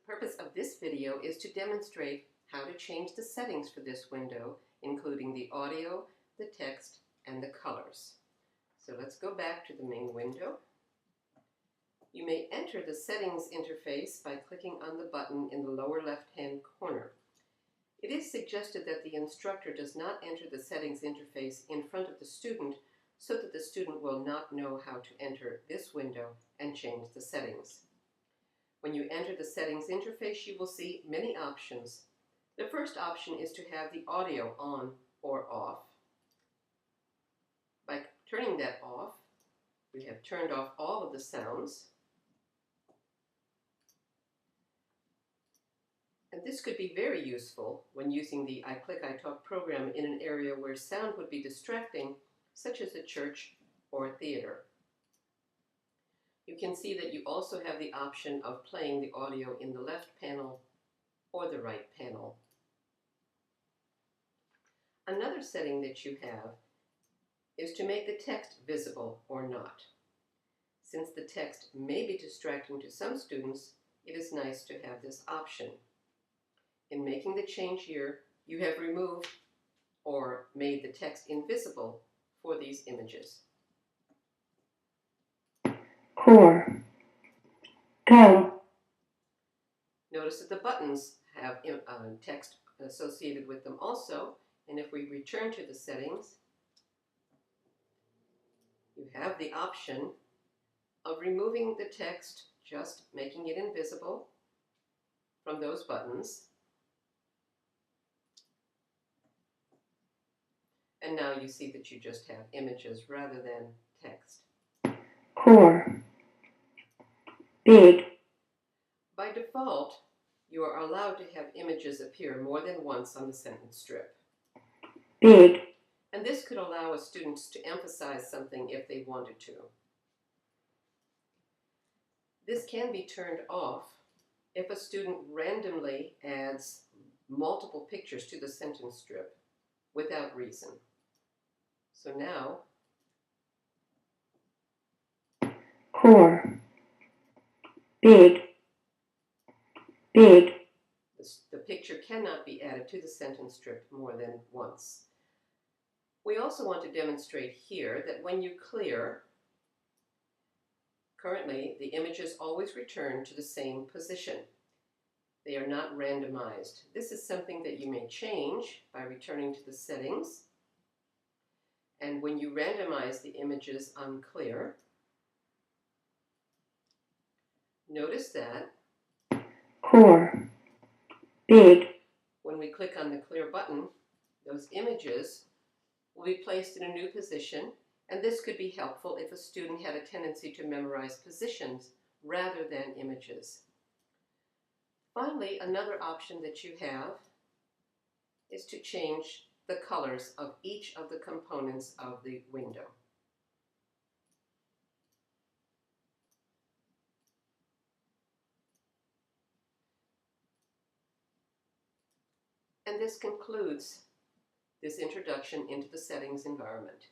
purpose of this video is to demonstrate how to change the settings for this window, including the audio, the text, and the colors. So let's go back to the main window. You may enter the settings interface by clicking on the button in the lower left-hand corner. It is suggested that the instructor does not enter the settings interface in front of the student so that the student will not know how to enter this window and change the settings. When you enter the settings interface, you will see many options. The first option is to have the audio on or off. By turning that off, we have turned off all of the sounds. And this could be very useful when using the iClick iTalk program in an area where sound would be distracting, such as a church or a theater. You can see that you also have the option of playing the audio in the left panel or the right panel. Another setting that you have is to make the text visible or not. Since the text may be distracting to some students, it is nice to have this option. In making the change here, you have removed or made the text invisible for these images. 4. Go. Notice that the buttons have text associated with them also, and if we return to the settings, you have the option of removing the text, just making it invisible from those buttons. And now you see that you just have images rather than text. 4. Big. By default, you are allowed to have images appear more than once on the sentence strip. Big. And this could allow a student to emphasize something if they wanted to. This can be turned off if a student randomly adds multiple pictures to the sentence strip without reason. So now, 4. Big. Big. the picture cannot be added to the sentence strip more than once. We also want to demonstrate here that when you clear, currently the images always return to the same position. They are not randomized. This is something that you may change by returning to the settings. And when you randomize the images on clear, notice that 4. Big. when we click on the clear button, those images will be placed in a new position, and this could be helpful if a student had a tendency to memorize positions rather than images. Finally, another option that you have is to change the colors of each of the components of the window. And this concludes this introduction into the settings environment.